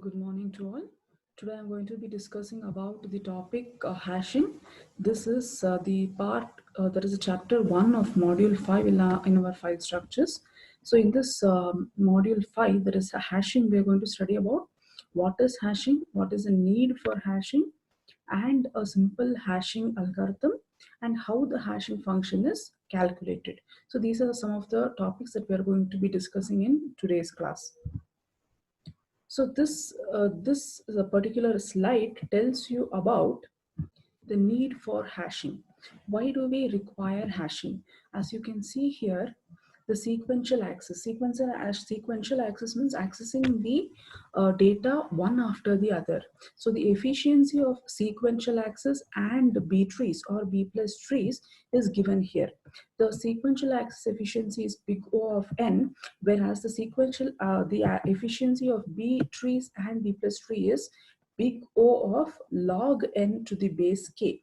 Good morning to all. Today I'm going to be discussing about the topic hashing. This is the part that is a chapter 1 of module 5 in our file structures. So in this module 5, that is hashing, we are going to study about what is hashing, what is the need for hashing, and a simple hashing algorithm, and how the hashing function is calculated. So these are some of the topics that we are going to be discussing in today's class. So this particular slide tells you about the need for hashing. Why do we require hashing? As you can see here, the sequential access. Sequential access means accessing the data one after the other. So the efficiency of sequential access and B trees or B plus trees is given here. The sequential access efficiency is big O of n, whereas the efficiency of B trees and B plus tree is big O of log n to the base k.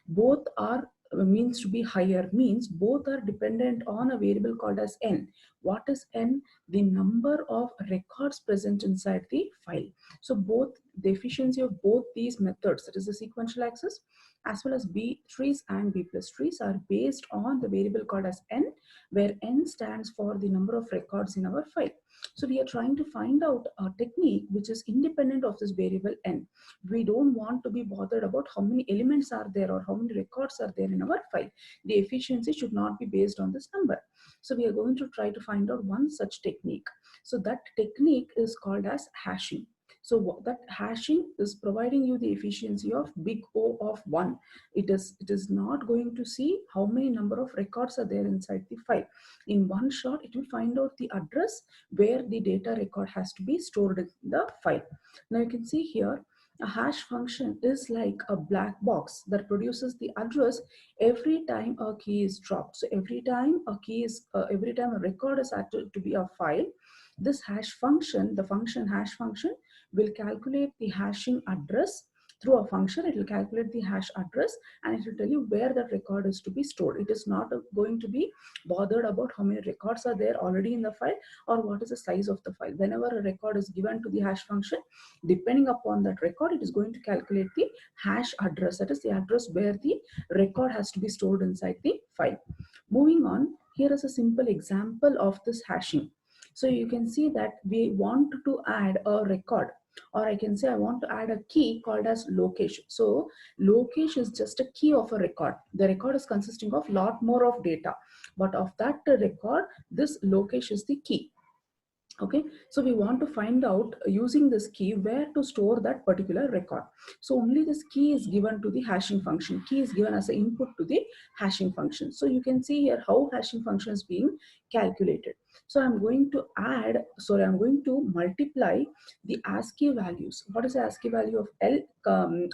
Both are means to be higher, means both are dependent on a variable called as n. What is n? The number of records present inside the file. So both the efficiency of both these methods, that is the sequential access as well as B trees and B plus trees, are based on the variable called as n, where n stands for the number of records in our file. So we are trying to find out a technique which is independent of this variable n. We don't want to be bothered about how many elements are there or how many records are there in our file. The efficiency should not be based on this number. So we are going to try to find out one such technique. So that technique is called as hashing. So that hashing is providing you the efficiency of big O of 1. It is not going to see how many number of records are there inside the file. In one shot, it will find out the address where the data record has to be stored in the file. Now you can see here, a hash function is like a black box that produces the address every time a key is dropped. So every time a record is added to be a file, this hash function, the function hash function, will calculate the hashing address through a function. It will calculate the hash address and it will tell you where that record is to be stored. It is not going to be bothered about how many records are there already in the file or what is the size of the file. Whenever a record is given to the hash function, depending upon that record, it is going to calculate the hash address, that is the address where the record has to be stored inside the file. Moving on, here is a simple example of this hashing. So you can see that we want to add a record, or I can say I want to add a key called as location. So location is just a key of a record. The record is consisting of lot more of data, but of that record, this location is the key. Okay, so we want to find out using this key where to store that particular record. So only this key is given to the hashing function. Key is given as an input to the hashing function. So you can see here how hashing function is being calculated. So I'm going to multiply the ASCII values. What is the ASCII value of L?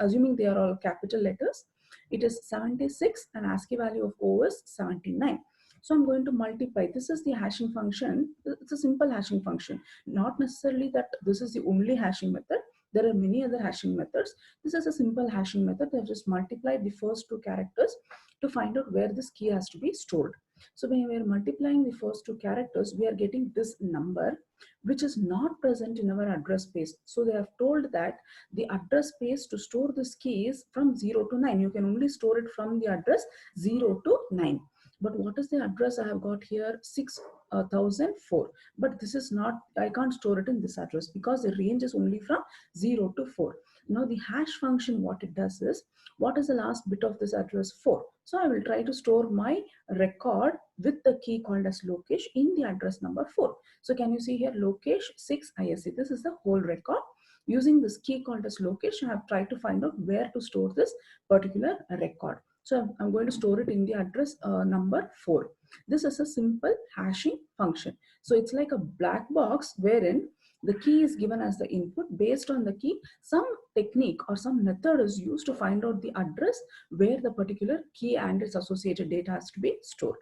Assuming they are all capital letters, it is 76 and ASCII value of O is 79. So I'm going to multiply. This is the hashing function. It's a simple hashing function. Not necessarily that this is the only hashing method. There are many other hashing methods. This is a simple hashing method. I've just multiplied the first two characters to find out where this key has to be stored. So when we are multiplying the first two characters, we are getting this number, which is not present in our address space. So they have told that the address space to store this key is from 0 to 9. You can only store it from the address 0 to 9. But what is the address I have got here? 6004. But this is not, I can't store it in this address because the range is only from 0 to 4. Now the hash function, what it does is, what is the last bit of this address? 4. So I will try to store my record with the key called as location in the address number 4. So can you see here, location 6 ISC. This is the whole record. Using this key called as location, I have tried to find out where to store this particular record. So I'm going to store it in the address number 4. This is a simple hashing function. So it's like a black box wherein the key is given as the input. Based on the key, some technique or some method is used to find out the address where the particular key and its associated data has to be stored.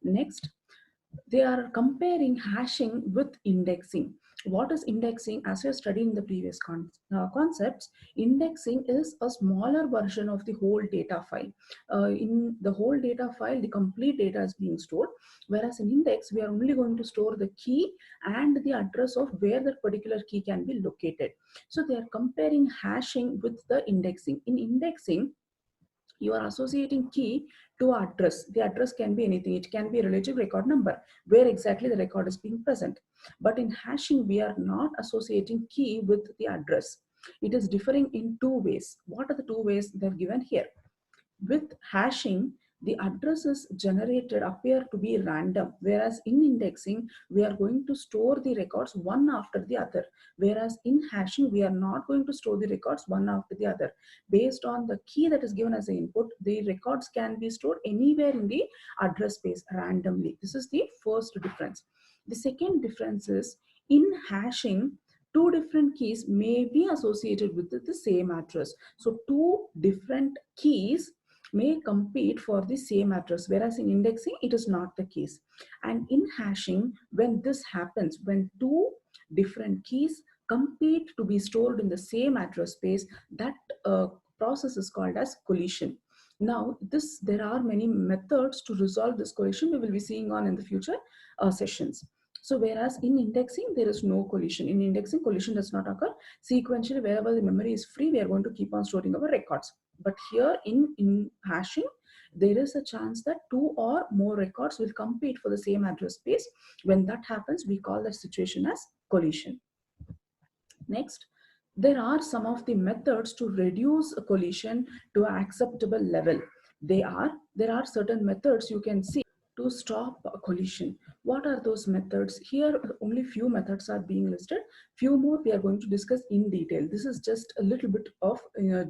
Next, they are comparing hashing with indexing. What is indexing? As we have studied in the previous concepts, indexing is a smaller version of the whole data file. In the whole data file, the complete data is being stored, whereas in index, we are only going to store the key and the address of where that particular key can be located. So they are comparing hashing with the indexing. In indexing, you are associating key to address. The address can be anything. It can be a relative record number, where exactly the record is being present. But in hashing, we are not associating key with the address. It is differing in two ways. What are the two ways they've given here? With hashing, the addresses generated appear to be random, whereas in indexing, we are going to store the records one after the other. Whereas in hashing, we are not going to store the records one after the other. Based on the key that is given as the input, the records can be stored anywhere in the address space randomly. This is the first difference. The second difference is in hashing, two different keys may be associated with the same address. So two different keys may compete for the same address, whereas in indexing, it is not the case. And in hashing, when this happens, when two different keys compete to be stored in the same address space, that process is called as collision. Now, there are many methods to resolve this collision we will be seeing on in the future sessions. So whereas in indexing, there is no collision. In indexing, collision does not occur. Sequentially, wherever the memory is free, we are going to keep on storing our records. But here in hashing, there is a chance that two or more records will compete for the same address space. When that happens, we call that situation as collision. Next, there are some of the methods to reduce a collision to an acceptable level. There are certain methods you can see to stop a collision. What are those methods? Here, only few methods are being listed. Few more we are going to discuss in detail. This is just a little bit of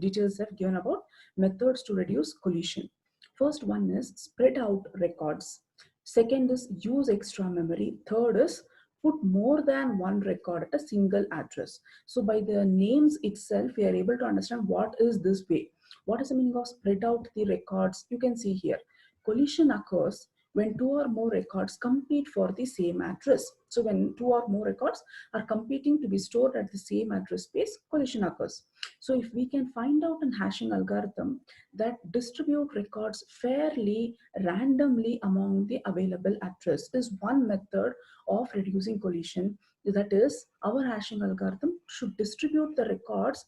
details I've given about methods to reduce collision. First one is spread out records. Second is use extra memory. Third is put more than one record at a single address. So by the names itself, we are able to understand what is this way. What is the meaning of spread out the records? You can see here. Collision occurs when two or more records compete for the same address. So when two or more records are competing to be stored at the same address space, collision occurs. So if we can find out an hashing algorithm that distribute records fairly randomly among the available address, is one method of reducing collision. That is, our hashing algorithm should distribute the records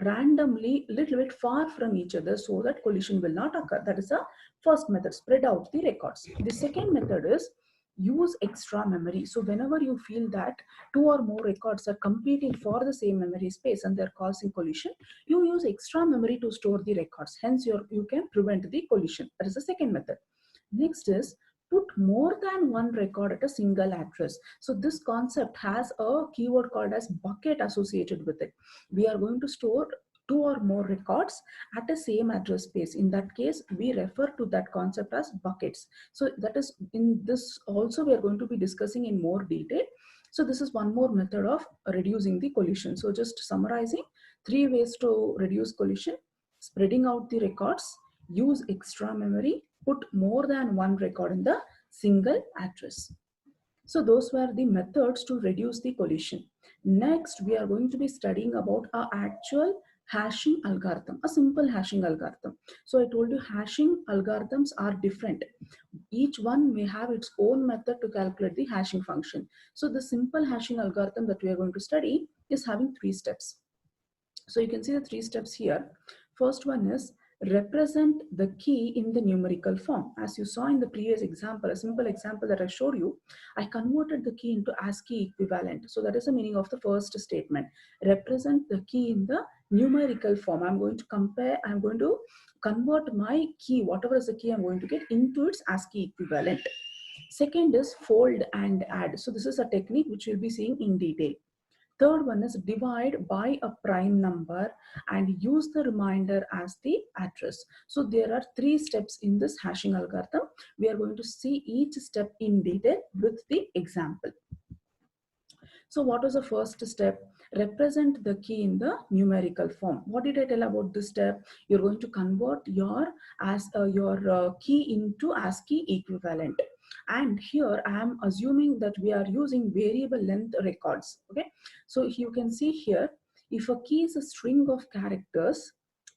randomly little bit far from each other so that collision will not occur. That is a first method, spread out the records. The second method is use extra memory. So whenever you feel that two or more records are competing for the same memory space and they're causing collision, you use extra memory to store the records. Hence, you can prevent the collision. That is the second method. Next is put more than one record at a single address. So this concept has a keyword called as bucket associated with it. We are going to store two or more records at the same address space. In that case, we refer to that concept as buckets. So that is, in this also we are going to be discussing in more detail. So this is one more method of reducing the collision. So just summarizing, three ways to reduce collision: spreading out the records, use extra memory, put more than one record in the single address. So those were the methods to reduce the collision. Next, we are going to be studying about our actual hashing algorithm, a simple hashing algorithm. So I told you hashing algorithms are different. Each one may have its own method to calculate the hashing function. So the simple hashing algorithm that we are going to study is having 3 steps. So you can see the 3 steps here. First one is represent the key in the numerical form. As you saw in the previous example, a simple example that I showed you, I converted the key into ASCII equivalent. So that is the meaning of the first statement. Represent the key in the numerical form. I'm going to convert my key, whatever is the key I'm going to get, into its ASCII equivalent. Second is fold and add. So this is a technique which we'll be seeing in detail. Third one is divide by a prime number and use the remainder as the address. So there are 3 steps in this hashing algorithm. We are going to see each step in detail with the example. So what was the first step? Represent the key in the numerical form. What did I tell about this step? You're going to convert your key into ASCII equivalent. And here I am assuming that we are using variable length records. Okay, so you can see here, if a key is a string of characters,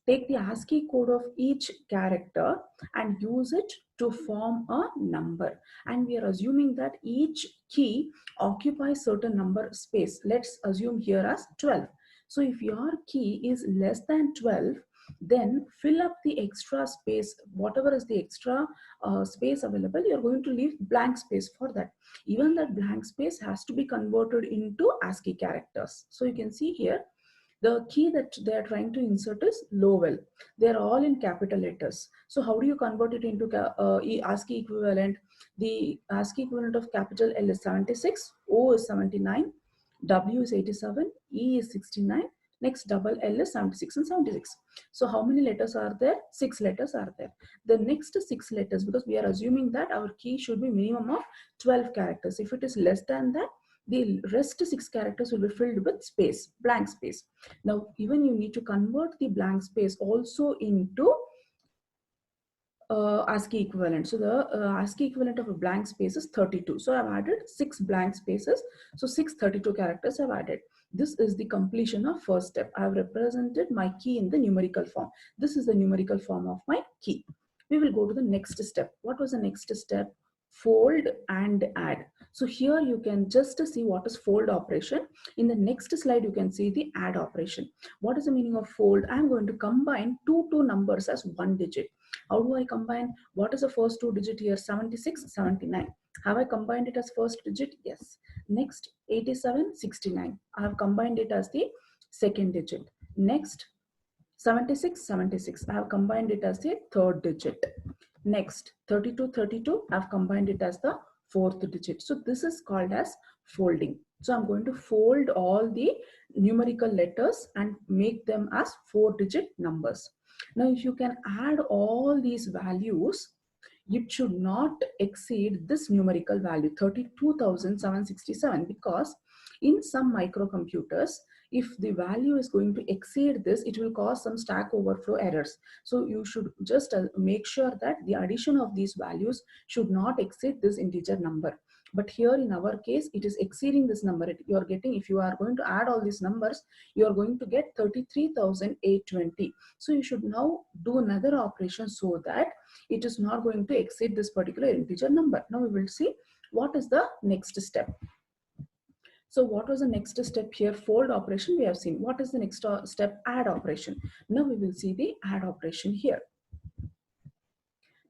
take the ASCII code of each character and use it to form a number. And we are assuming that each key occupies certain number space. Let's assume here as 12. So if your key is less than 12, then fill up the extra space, whatever is the extra space available, you're going to leave blank space for that. Even that blank space has to be converted into ASCII characters. So you can see here, the key that they are trying to insert is Lowell. They're all in capital letters. So how do you convert it into ASCII equivalent? The ASCII equivalent of capital L is 76, O is 79, W is 87, E is 69, next double L is 76 and 76. So how many letters are there? 6 letters are there. The next 6 letters, because we are assuming that our key should be minimum of 12 characters. If it is less than that, the rest 6 characters will be filled with space, blank space. Now, even you need to convert the blank space also into ASCII equivalent. So the ASCII equivalent of a blank space is 32. So I've added 6 blank spaces. So 632 characters I've added. This is the completion of first step. I have represented my key in the numerical form. This is the numerical form of my key. We will go to the next step. What was the next step? Fold and add. So here you can just see what is fold operation. In the next slide, you can see the add operation. What is the meaning of fold? I'm going to combine two numbers as one digit. How do I combine? What is the first 2 digit here? 76, 79. Have I combined it as first digit? Yes. Next, 87, 69. I have combined it as the second digit. Next, 76, 76. I have combined it as the third digit. Next, 32, 32. I have combined it as the fourth digit. So this is called as folding. So I'm going to fold all the numerical letters and make them as 4-digit numbers. Now, if you can add all these values, it should not exceed this numerical value 32,767, because in some microcomputers, if the value is going to exceed this, it will cause some stack overflow errors. So you should just make sure that the addition of these values should not exceed this integer number. But here in our case, it is exceeding this number. You are getting, if you are going to add all these numbers, you are going to get 33,820. So you should now do another operation so that it is not going to exceed this particular integer number. Now we will see what is the next step. So what was the next step here? Fold operation we have seen. What is the next step? Add operation. Now we will see the add operation here.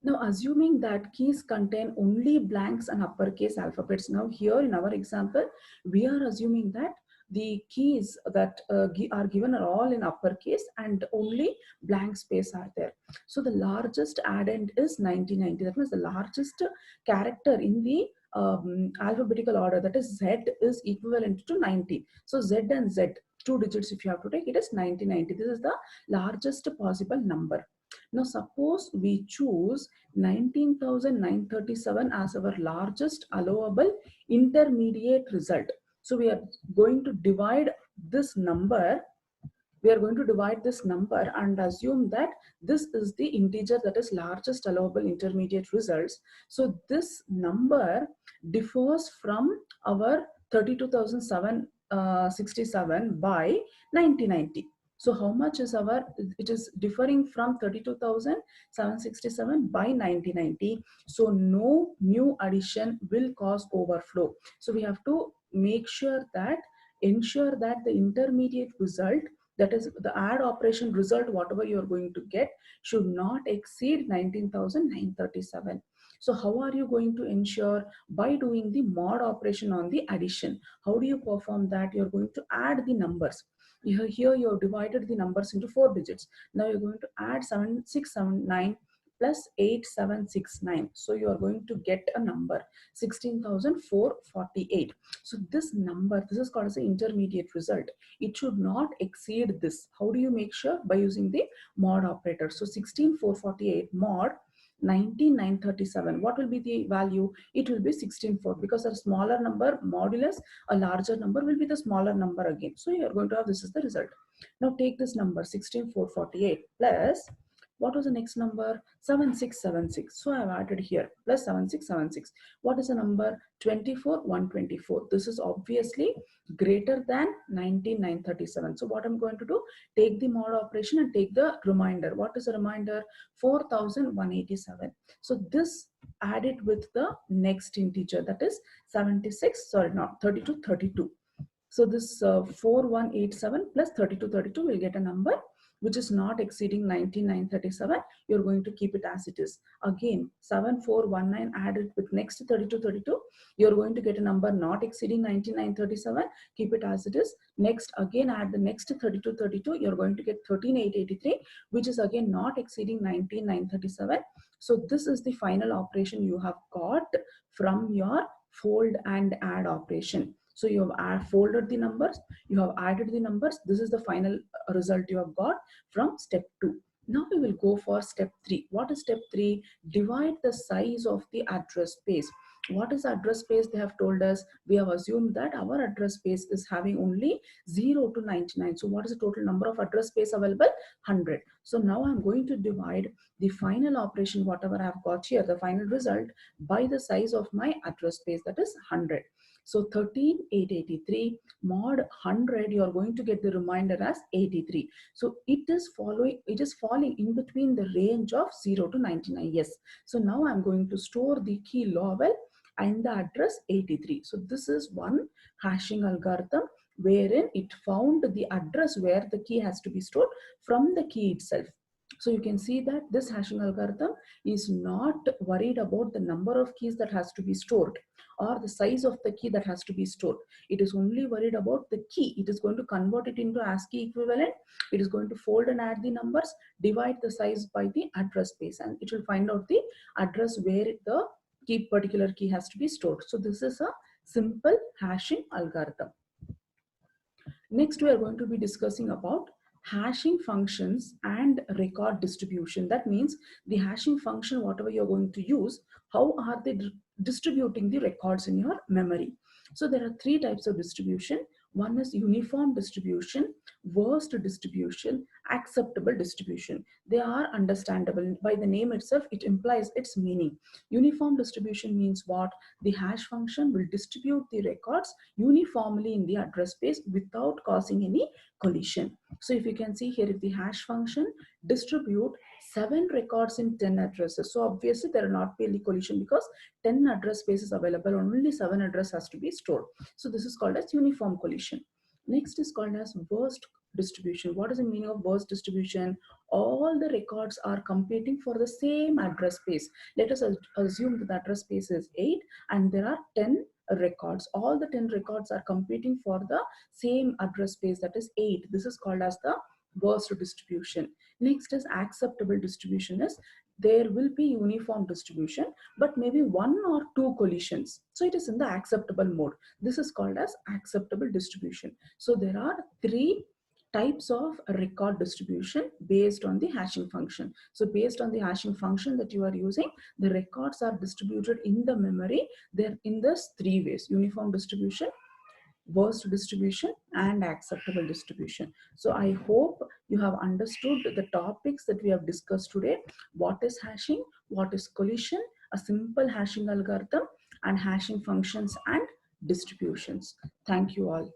Now, assuming that keys contain only blanks and uppercase alphabets. Now here in our example, we are assuming that the keys that are given are all in uppercase and only blank space are there. So the largest addend is 1990. That means the largest character in the alphabetical order, that is Z, is equivalent to 90. So Z and Z, 2 digits if you have to take, it is 1990. This is the largest possible number. Now suppose we choose 19,937 as our largest allowable intermediate result. So we are going to divide this number. We are going to divide this number and assume that this is the integer that is largest allowable intermediate results. So this number differs from our 32,767 by 1990. So how much is our, it is differing from 32,767 by 1990. So no new addition will cause overflow. So we have to make sure that, ensure that the intermediate result, that is the add operation result, whatever you are going to get, should not exceed 19,937. So how are you going to ensure? By doing the mod operation on the addition. How do you perform that? You're going to add the numbers. Here you have divided the numbers into 4 digits. Now you're going to add 7679 plus 8769. So you are going to get a number 16,448. So this number, this is called as the intermediate result. It should not exceed this. How do you make sure? By using the mod operator. So 16,448 mod 19,937. What will be the value? It will be 16,400, because a smaller number modulus a larger number will be the smaller number again. So you are going to have, this is the result. Now take this number 16,448 plus What was the next number? 7676. So I have added here plus 7676. What is the number? 24 124. This is obviously greater than 19937. So what I'm going to do, take the mod operation and take the remainder. What is the remainder? 4187. So this added with the next integer, that is 76, sorry, not 3232. So this 4187 plus 3232 will get a number which is not exceeding 19937. You're going to keep it as it is. Again, 7419 added with next 3232. You're going to get a number not exceeding 19937. Keep it as it is. Next, again add the next 3232. You're going to get 13883, which is again not exceeding 19937. So this is the final operation you have got from your fold and add operation. So you have folded the numbers, you have added the numbers. This is the final result you have got from step 2. Now we will go for step 3. What is step 3? Divide the size of the address space. What is address space? They have told us, we have assumed that our address space is having only 0 to 99. So what is the total number of address space available? 100. So now I'm going to divide the final operation, whatever I have got here, the final result, by the size of my address space, that is 100. So 13883 mod 100, you are going to get the remainder as 83. So it is falling in between the range of 0 to 99. Yes. So now I'm going to store the key lowell and the address 83. So this is one hashing algorithm wherein it found the address where the key has to be stored from the key itself. So you can see that this hashing algorithm is not worried about the number of keys that has to be stored or the size of the key that has to be stored. It is only worried about the key. It is going to convert it into ASCII equivalent. It is going to fold and add the numbers, divide the size by the address space, and it will find out the address where the particular key has to be stored. So this is a simple hashing algorithm. Next, we are going to be discussing about hashing functions and record distribution. That means the hashing function, whatever you're going to use, how are they distributing the records in your memory? So there are 3 types of distribution. One is uniform distribution, worst distribution, acceptable distribution. They are understandable. By the name itself, it implies its meaning. Uniform distribution means what? The hash function will distribute the records uniformly in the address space without causing any collision. So if you can see here, if the hash function distribute 7 records in 10 addresses, so obviously there will not be any collision because 10 address spaces available, only 7 address has to be stored. So this is called as uniform collision. Next is called as worst distribution. What is the meaning of worst distribution? All the records are competing for the same address space. Let us assume that the address space is 8 and there are 10 records. All the 10 records are competing for the same address space, that is 8. This is called as the worst distribution. Next is acceptable distribution. Is there will be uniform distribution, but maybe 1 or 2 collisions. So it is in the acceptable mode. This is called as acceptable distribution. So there are 3 types of record distribution based on the hashing function. So based on the hashing function that you are using, the records are distributed in the memory. They're in this 3 ways: uniform distribution, worst distribution, and acceptable distribution. So I hope you have understood the topics that we have discussed today. What is hashing, what is collision, a simple hashing algorithm, and hashing functions and distributions. Thank you all.